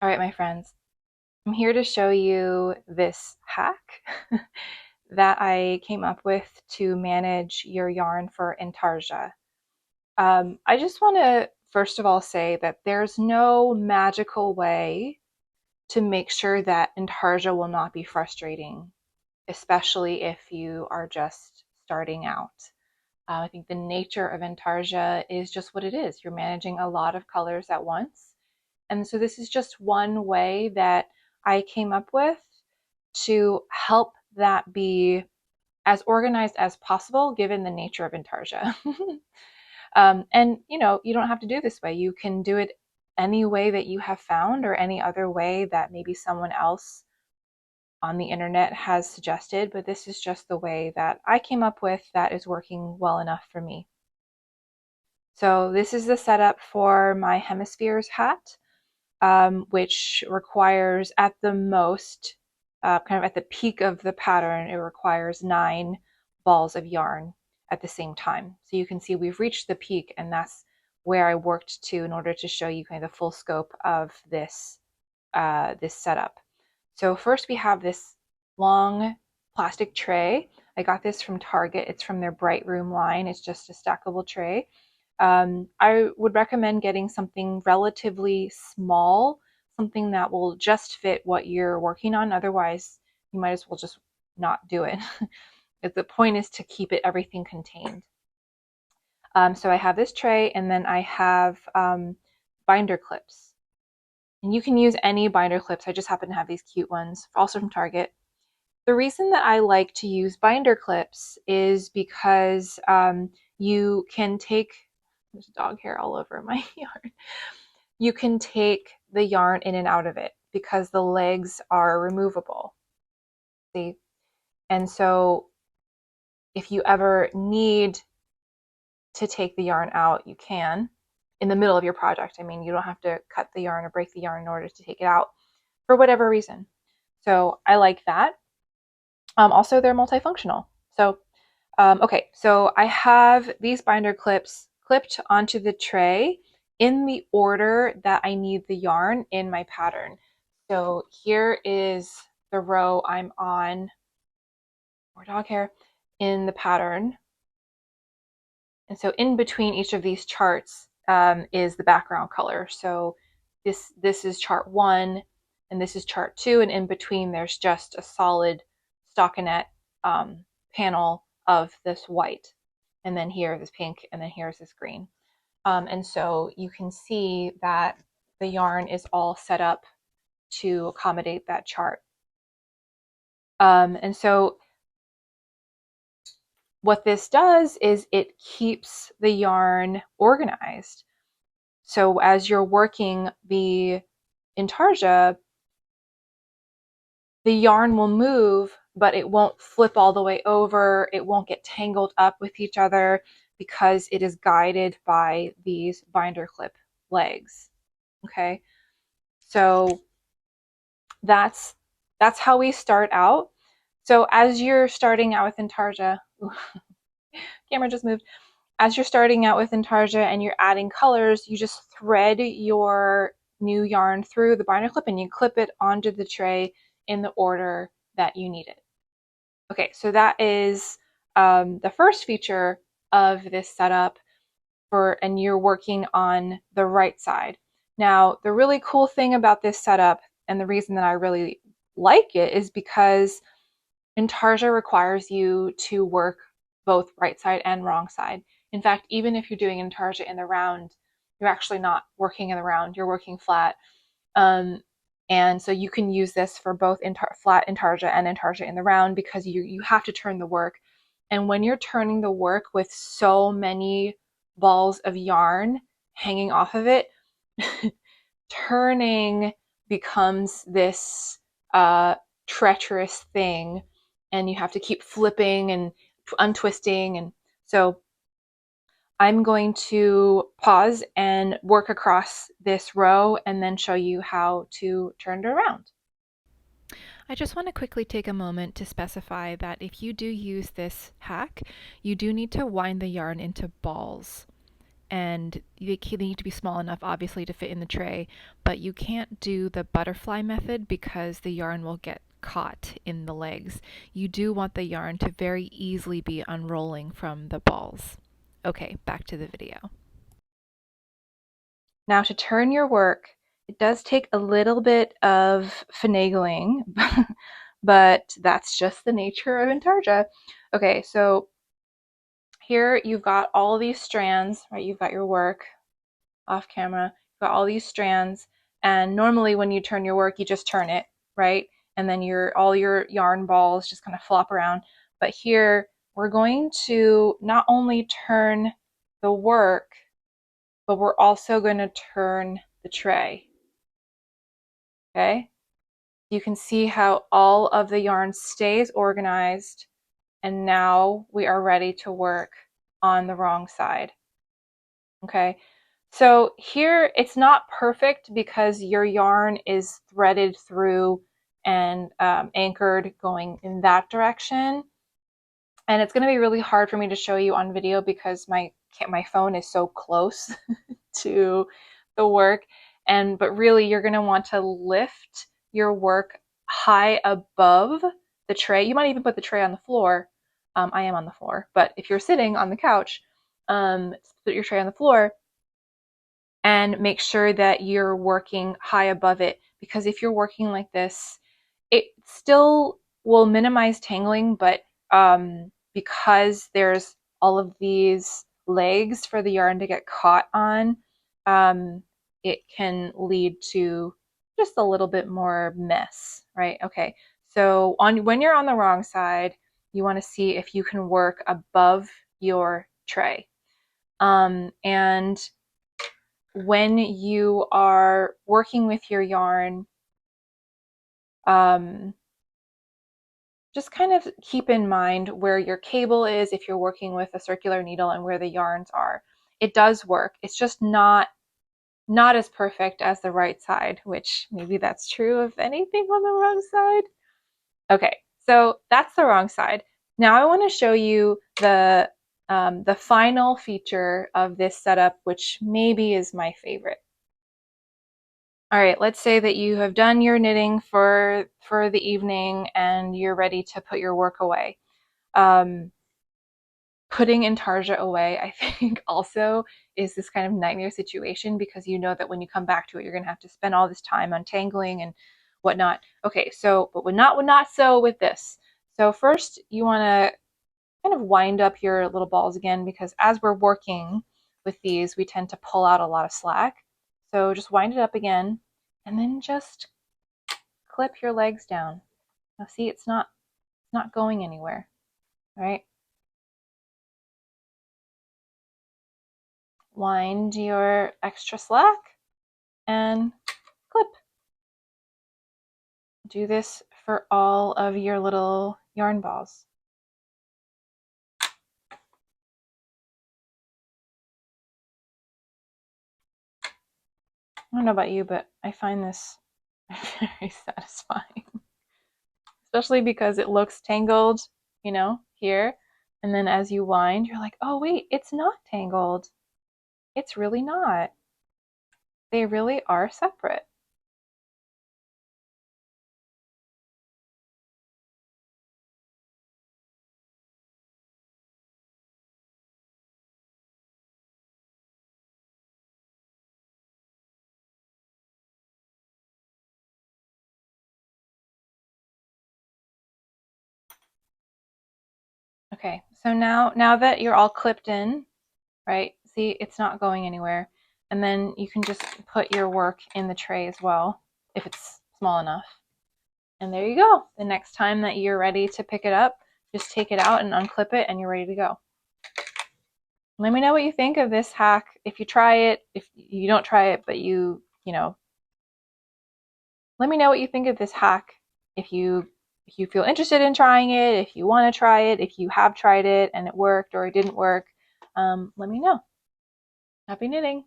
All right, my friends, I'm here to show you this hack that I came up with to manage your yarn for Intarsia. I just want to first of all say that there's no magical way to make sure that Intarsia will not be frustrating, especially if you are just starting out. I think the nature of Intarsia is just what it is. You're managing a lot of colors at once. And so this is just one way that I came up with to help that be as organized as possible given the nature of Intarsia. And you don't have to do this way. You can do it any way that you have found or any other way that maybe someone else on the internet has suggested, but this is just the way that I came up with that is working well enough for me. So this is the setup for my hemispheres hat, which requires at the most, kind of at the peak of the pattern, it requires 9 balls of yarn at the same time. So you can see we've reached the peak, and that's where I worked to in order to show you kind of the full scope of this setup. So first we have this long plastic tray. I got this from Target. It's from their Bright Room line. It's just a stackable tray. I would recommend getting something relatively small, something that will just fit what you're working on. Otherwise, you might as well just not do it. The point is to keep everything contained. So I have this tray, and then I have binder clips. And you can use any binder clips. I just happen to have these cute ones, also from Target. The reason that I like to use binder clips is because you can take, there's dog hair all over my yarn. You can take the yarn in and out of it because the legs are removable. See? And so if you ever need to take the yarn out, you can in the middle of your project. I mean, you don't have to cut the yarn or break the yarn in order to take it out for whatever reason. So I like that. Also, they're multifunctional. So, okay, so I have these binder clips clipped onto the tray in the order that I need the yarn in my pattern. So here is the row I'm on, more dog hair, in the pattern. And so in between each of these charts is the background color. So this is chart 1, and this is chart 2, and in between there's just a solid stockinette panel of this white. And then here this pink, and then here's this green. And so you can see that the yarn is all set up to accommodate that chart. And so what this does is it keeps the yarn organized. So as you're working the Intarsia, the yarn will move, but it won't flip all the way over. It won't get tangled up with each other because it is guided by these binder clip legs. Okay, so that's how we start out. So as you're starting out with Intarsia, camera just moved. As you're starting out with Intarsia and you're adding colors, you just thread your new yarn through the binder clip and you clip it onto the tray in the order that you need it. Okay, so that is the first feature of this setup and you're working on the right side. Now, the really cool thing about this setup and the reason that I really like it is because Intarsia requires you to work both right side and wrong side. In fact, even if you're doing Intarsia in the round, you're actually not working in the round, you're working flat. And so you can use this for both flat Intarsia and Intarsia in the round because you have to turn the work. And when you're turning the work with so many balls of yarn hanging off of it, turning becomes this treacherous thing, and you have to keep flipping and untwisting. And so I'm going to pause and work across this row and then show you how to turn it around. I just want to quickly take a moment to specify that if you do use this hack, you do need to wind the yarn into balls. and they need to be small enough, obviously, to fit in the tray, but you can't do the butterfly method because the yarn will get caught in the legs. You do want the yarn to very easily be unrolling from the balls. Okay, back to the video. Now to turn your work, it does take a little bit of finagling, but that's just the nature of Intarsia. Okay, so here you've got all of these strands, right? You've got your work off camera, you've got all these strands, and normally when you turn your work, you just turn it, right? And then all your yarn balls just kind of flop around. But here we're going to not only turn the work, but we're also going to turn the tray. Okay? You can see how all of the yarn stays organized, and now we are ready to work on the wrong side. Okay? So here it's not perfect because your yarn is threaded through and anchored going in that direction. And it's going to be really hard for me to show you on video because my phone is so close to the work. But really you're going to want to lift your work high above the tray. You might even put the tray on the floor. I am on the floor, but if you're sitting on the couch, put your tray on the floor and make sure that you're working high above it, because if you're working like this, it still will minimize tangling, but because there's all of these legs for the yarn to get caught on, it can lead to just a little bit more mess, right? Okay, so when you're on the wrong side, you want to see if you can work above your tray. And when you are working with your yarn, just kind of keep in mind where your cable is if you're working with a circular needle and where the yarns are. It does work. It's just not as perfect as the right side, which maybe that's true of anything on the wrong side. Okay, so that's the wrong side. Now I want to show you the final feature of this setup, which maybe is my favorite. All right, let's say that you have done your knitting for the evening and you're ready to put your work away. Putting Intarsia away, I think, also is this kind of nightmare situation because you know that when you come back to it, you're going to have to spend all this time untangling and whatnot. Okay, so but not so with this. So first, you want to kind of wind up your little balls again because as we're working with these, we tend to pull out a lot of slack. So just wind it up again and then just clip your legs down. Now see, it's not going anywhere, right? Wind your extra slack and clip. Do this for all of your little yarn balls. I don't know about you, but I find this very satisfying, especially because it looks tangled, you know, here. And then as you wind, you're like, oh, wait, it's not tangled. It's really not. They really are separate. Okay, so now that you're all clipped in, right? See, it's not going anywhere. And then you can just put your work in the tray as well, if it's small enough. And there you go. The next time that you're ready to pick it up, just take it out and unclip it and you're ready to go. Let me know what you think of this hack. If you try it, if you don't try it, but you know, let me know what you think of this hack. If you feel interested in trying it, if you want to try it, if you have tried it and it worked or it didn't work, let me know. Happy knitting!